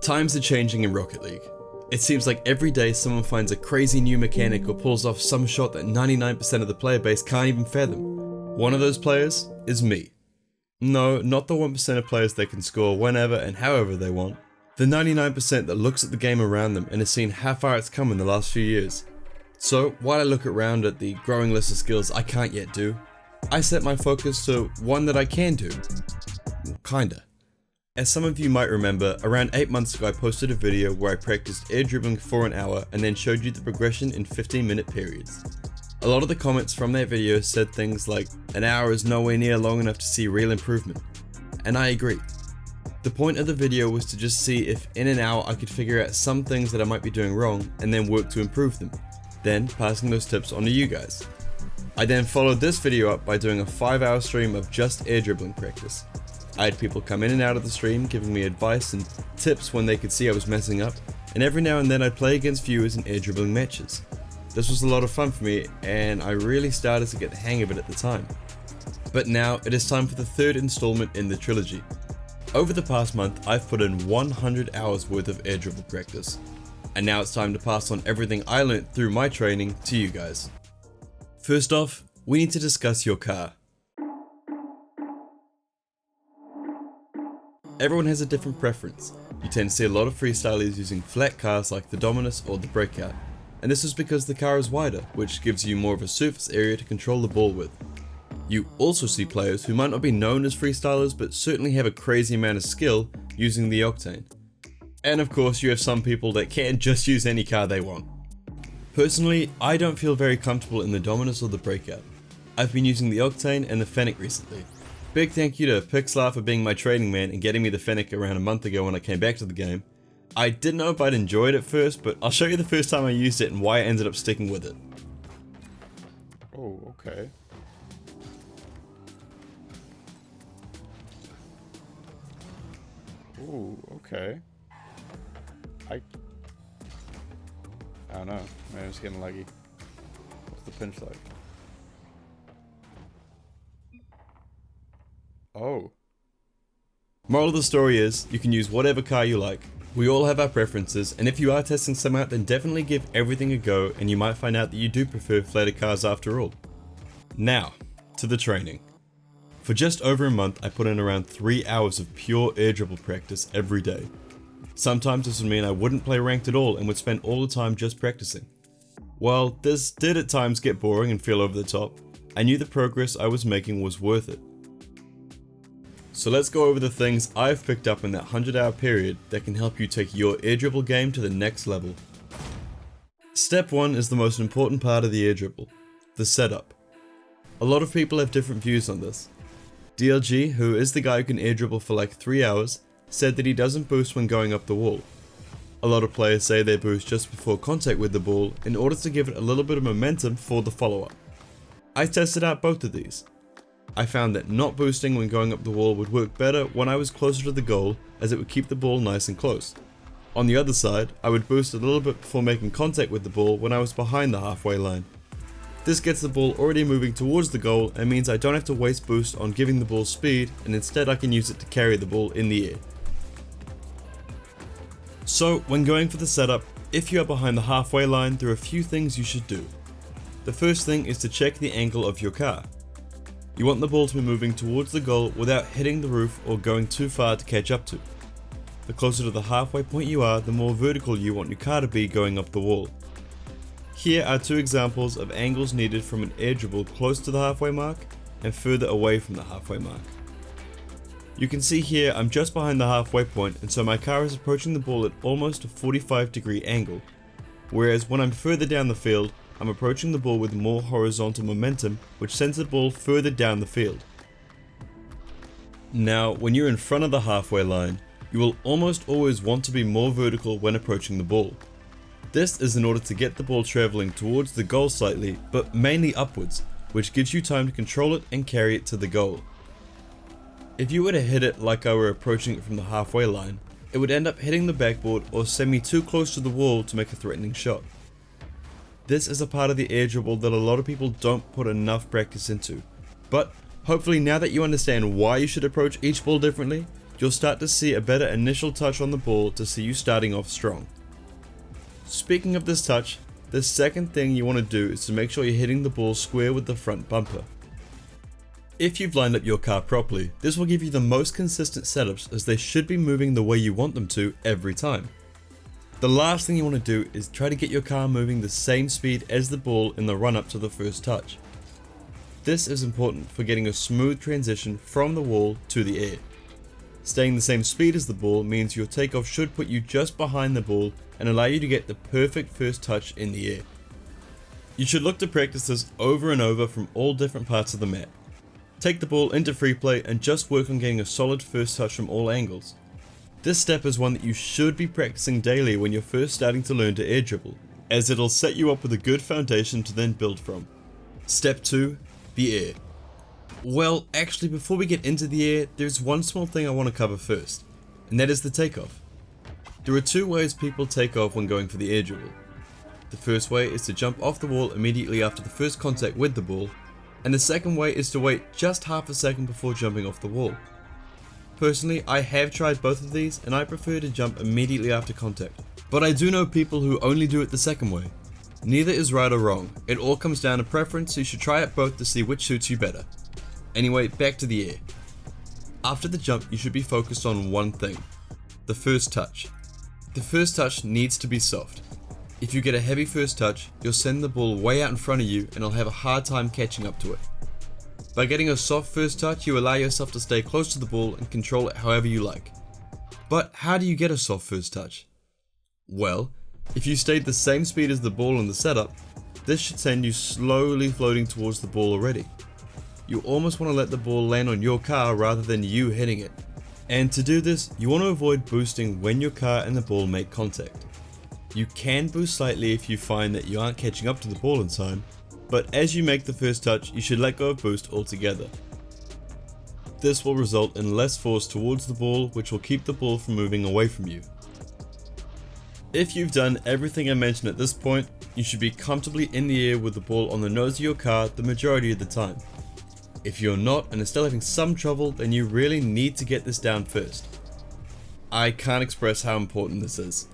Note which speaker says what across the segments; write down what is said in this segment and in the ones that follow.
Speaker 1: Times are changing in Rocket League. It seems like every day someone finds a crazy new mechanic or pulls off some shot that 99% of the player base can't even fathom. One of those players is me. No, not the 1% of players that can score whenever and however they want. The 99% that looks at the game around them and has seen how far it's come in the last few years. So while I look around at the growing list of skills I can't yet do, I set my focus to one that I can do. Kinda. As some of you might remember, around 8 months ago I posted a video where I practiced air dribbling for an hour and then showed you the progression in 15-minute periods. A lot of the comments from that video said things like, an hour is nowhere near long enough to see real improvement. And I agree. The point of the video was to just see if in an hour I could figure out some things that I might be doing wrong and then work to improve them, then passing those tips on to you guys. I then followed this video up by doing a 5-hour stream of just air dribbling practice. I had people come in and out of the stream giving me advice and tips when they could see I was messing up, and every now and then I'd play against viewers in air dribbling matches. This was a lot of fun for me and I really started to get the hang of it at the time. But now it is time for the third installment in the trilogy. Over the past month I've put in 100 hours worth of air dribble practice, and now it's time to pass on everything I learnt through my training to you guys. First off, we need to discuss your car. Everyone has a different preference. You tend to see a lot of freestylers using flat cars like the Dominus or the Breakout, and this is because the car is wider, which gives you more of a surface area to control the ball with. You also see players who might not be known as freestylers but certainly have a crazy amount of skill using the Octane. And of course you have some people that can't just use any car they want. Personally, I don't feel very comfortable in the Dominus or the Breakout. I've been using the Octane and the Fennec recently. Big thank you to Pixlar for being my training man and getting me the Fennec around a month ago when I came back to the game. I didn't know if I'd enjoy it at first, but I'll show you the first time I used it and why I ended up sticking with it.
Speaker 2: Oh, okay. Ooh, okay. I don't know. Man, it's getting laggy. What's the pinch like? Oh.
Speaker 1: Moral of the story is, you can use whatever car you like. We all have our preferences, and if you are testing some out, then definitely give everything a go and you might find out that you do prefer flatter cars after all. Now, to the training. For just over a month, I put in around 3 hours of pure air dribble practice every day. Sometimes this would mean I wouldn't play ranked at all and would spend all the time just practicing. While this did at times get boring and feel over the top, I knew the progress I was making was worth it. So let's go over the things I've picked up in that 100-hour period that can help you take your air dribble game to the next level. Step 1 is the most important part of the air dribble, the setup. A lot of people have different views on this. DLG, who is the guy who can air dribble for like 3 hours, said that he doesn't boost when going up the wall. A lot of players say they boost just before contact with the ball in order to give it a little bit of momentum for the follow-up. I tested out both of these. I found that not boosting when going up the wall would work better when I was closer to the goal, as it would keep the ball nice and close. On the other side, I would boost a little bit before making contact with the ball when I was behind the halfway line. This gets the ball already moving towards the goal and means I don't have to waste boost on giving the ball speed, and instead I can use it to carry the ball in the air. So when going for the setup, if you are behind the halfway line, there are a few things you should do. The first thing is to check the angle of your car. You want the ball to be moving towards the goal without hitting the roof or going too far to catch up to. The closer to the halfway point you are, the more vertical you want your car to be going up the wall. Here are two examples of angles needed from an air dribble close to the halfway mark and further away from the halfway mark. You can see here I'm just behind the halfway point, and so my car is approaching the ball at almost a 45-degree angle, whereas when I'm further down the field, I'm approaching the ball with more horizontal momentum, which sends the ball further down the field. Now, when you're in front of the halfway line, you will almost always want to be more vertical when approaching the ball. This is in order to get the ball traveling towards the goal slightly, but mainly upwards, which gives you time to control it and carry it to the goal. If you were to hit it like I were approaching it from the halfway line, it would end up hitting the backboard or send me too close to the wall to make a threatening shot. This is a part of the air dribble that a lot of people don't put enough practice into, but hopefully now that you understand why you should approach each ball differently, you'll start to see a better initial touch on the ball to see you starting off strong. Speaking of this touch, the second thing you want to do is to make sure you're hitting the ball square with the front bumper. If you've lined up your car properly, this will give you the most consistent setups as they should be moving the way you want them to every time. The last thing you want to do is try to get your car moving the same speed as the ball in the run up to the first touch. This is important for getting a smooth transition from the wall to the air. Staying the same speed as the ball means your takeoff should put you just behind the ball and allow you to get the perfect first touch in the air. You should look to practice this over and over from all different parts of the map. Take the ball into free play and just work on getting a solid first touch from all angles. This step is one that you should be practicing daily when you're first starting to learn to air dribble, as it'll set you up with a good foundation to then build from. Step 2. The air. Well, actually before we get into the air, there's one small thing I want to cover first, and that is the takeoff. There are two ways people take off when going for the air dribble. The first way is to jump off the wall immediately after the first contact with the ball, and the second way is to wait just half a second before jumping off the wall. Personally, I have tried both of these and I prefer to jump immediately after contact, but I do know people who only do it the second way. Neither is right or wrong, it all comes down to preference, so you should try it both to see which suits you better. Anyway, back to the air. After the jump, you should be focused on one thing: the first touch. The first touch needs to be soft. If you get a heavy first touch, you'll send the ball way out in front of you and you'll have a hard time catching up to it. By getting a soft first touch, you allow yourself to stay close to the ball and control it however you like. But how do you get a soft first touch? Well, if you stayed the same speed as the ball in the setup, this should send you slowly floating towards the ball already. You almost want to let the ball land on your car rather than you hitting it. And to do this, you want to avoid boosting when your car and the ball make contact. You can boost slightly if you find that you aren't catching up to the ball in time, but as you make the first touch, you should let go of boost altogether. This will result in less force towards the ball, which will keep the ball from moving away from you. If you've done everything I mentioned at this point, you should be comfortably in the air with the ball on the nose of your car the majority of the time. If you're not and are still having some trouble, then you really need to get this down first. I can't express how important this is.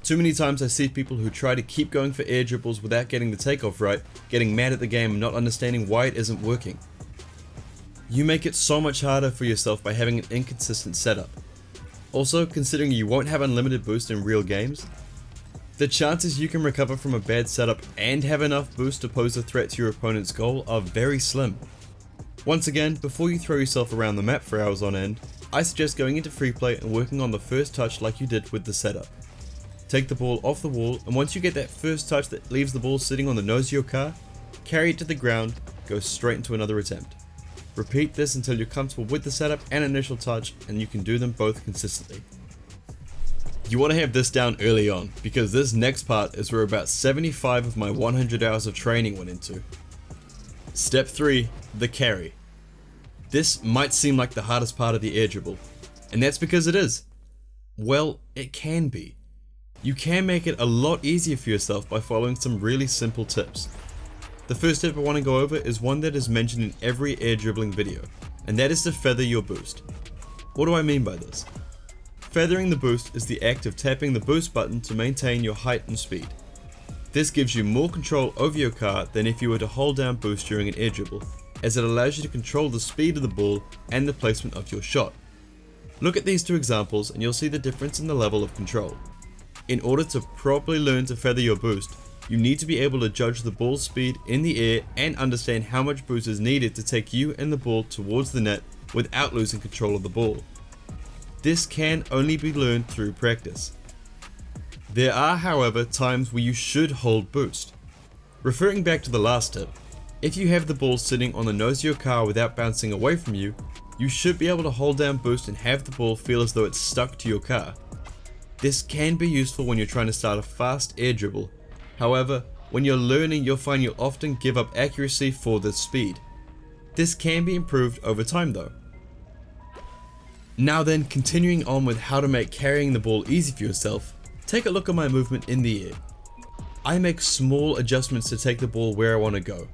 Speaker 1: Too many times I see people who try to keep going for air dribbles without getting the takeoff right, getting mad at the game and not understanding why it isn't working. You make it so much harder for yourself by having an inconsistent setup. Also, considering you won't have unlimited boost in real games, the chances you can recover from a bad setup and have enough boost to pose a threat to your opponent's goal are very slim. Once again, before you throw yourself around the map for hours on end, I suggest going into free play and working on the first touch like you did with the setup. Take the ball off the wall, and once you get that first touch that leaves the ball sitting on the nose of your car, carry it to the ground, go straight into another attempt. Repeat this until you're comfortable with the setup and initial touch, and you can do them both consistently. You want to have this down early on, because this next part is where about 75 of my 100 hours of training went into. Step 3. The carry. This might seem like the hardest part of the air dribble, and that's because it is. Well, it can be. You can make it a lot easier for yourself by following some really simple tips. The first tip I want to go over is one that is mentioned in every air dribbling video, and that is to feather your boost. What do I mean by this? Feathering the boost is the act of tapping the boost button to maintain your height and speed. This gives you more control over your car than if you were to hold down boost during an air dribble, as it allows you to control the speed of the ball and the placement of your shot. Look at these two examples and you'll see the difference in the level of control. In order to properly learn to feather your boost, you need to be able to judge the ball's speed in the air and understand how much boost is needed to take you and the ball towards the net without losing control of the ball. This can only be learned through practice. There are, however, times where you should hold boost. Referring back to the last tip, if you have the ball sitting on the nose of your car without bouncing away from you, you should be able to hold down boost and have the ball feel as though it's stuck to your car. This can be useful when you're trying to start a fast air dribble. However, when you're learning, you'll find you'll often give up accuracy for the speed. This can be improved over time though. Now then, continuing on with how to make carrying the ball easy for yourself, take a look at my movement in the air. I make small adjustments to take the ball where I want to go.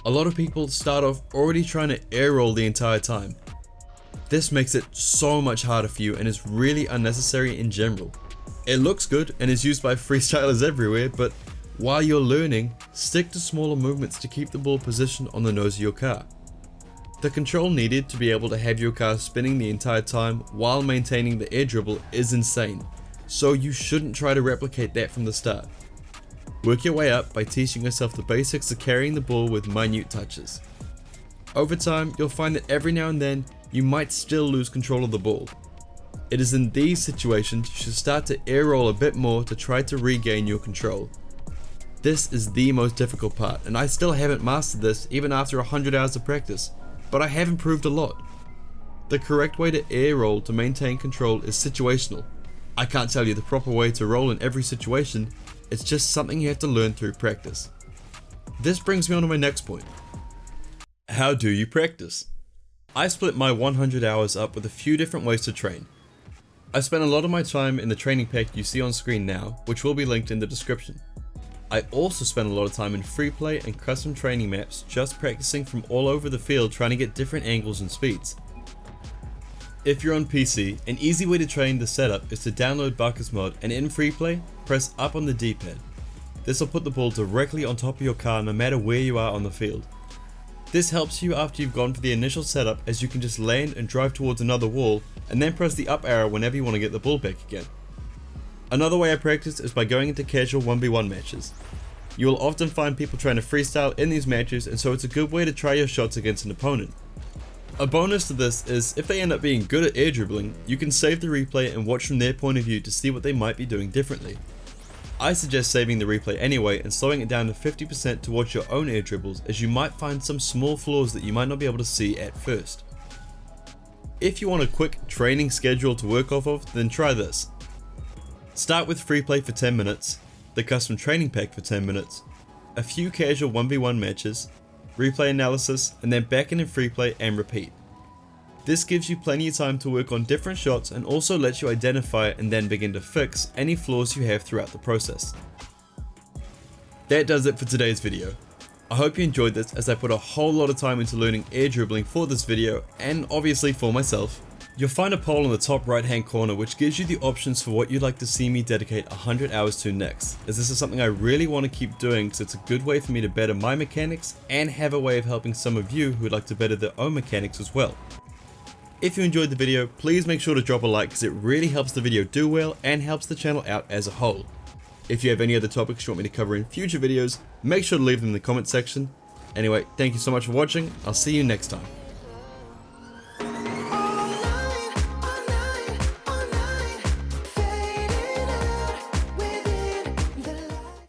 Speaker 1: A lot of people start off already trying to air roll the entire time. This makes it so much harder for you and is really unnecessary in general. It looks good and is used by freestylers everywhere, but while you're learning, stick to smaller movements to keep the ball positioned on the nose of your car. The control needed to be able to have your car spinning the entire time while maintaining the air dribble is insane, so you shouldn't try to replicate that from the start. Work your way up by teaching yourself the basics of carrying the ball with minute touches. Over time, you'll find that every now and then, you might still lose control of the ball. It is in these situations you should start to air roll a bit more to try to regain your control. This is the most difficult part, and I still haven't mastered this even after 100 hours of practice, but I have improved a lot. The correct way to air roll to maintain control is situational. I can't tell you the proper way to roll in every situation, it's just something you have to learn through practice. This brings me on to my next point. How do you practice? I split my 100 hours up with a few different ways to train. I spent a lot of my time in the training pack you see on screen now, which will be linked in the description. I also spent a lot of time in free play and custom training maps just practicing from all over the field trying to get different angles and speeds. If you're on PC, an easy way to train the setup is to download Barker's mod and in free play, press up on the D-pad. This will put the ball directly on top of your car no matter where you are on the field. This helps you after you've gone for the initial setup, as you can just land and drive towards another wall and then press the up arrow whenever you want to get the ball back again. Another way I practice is by going into casual 1v1 matches. You will often find people trying to freestyle in these matches, and so it's a good way to try your shots against an opponent. A bonus to this is if they end up being good at air dribbling, you can save the replay and watch from their point of view to see what they might be doing differently. I suggest saving the replay anyway and slowing it down to 50% to watch your own air dribbles, as you might find some small flaws that you might not be able to see at first. If you want a quick training schedule to work off of, then try this. Start with free play for 10 minutes, the custom training pack for 10 minutes, a few casual 1v1 matches, replay analysis, and then back in free play and repeat. This gives you plenty of time to work on different shots and also lets you identify and then begin to fix any flaws you have throughout the process. That does it for today's video. I hope you enjoyed this, as I put a whole lot of time into learning air dribbling for this video and obviously for myself. You'll find a poll in the top right hand corner which gives you the options for what you'd like to see me dedicate 100 hours to next, as this is something I really want to keep doing, so it's a good way for me to better my mechanics and have a way of helping some of you who would like to better their own mechanics as well. If you enjoyed the video, please make sure to drop a like, because it really helps the video do well and helps the channel out as a whole. If you have any other topics you want me to cover in future videos, make sure to leave them in the comment section. Anyway, thank you so much for watching, I'll see you next time.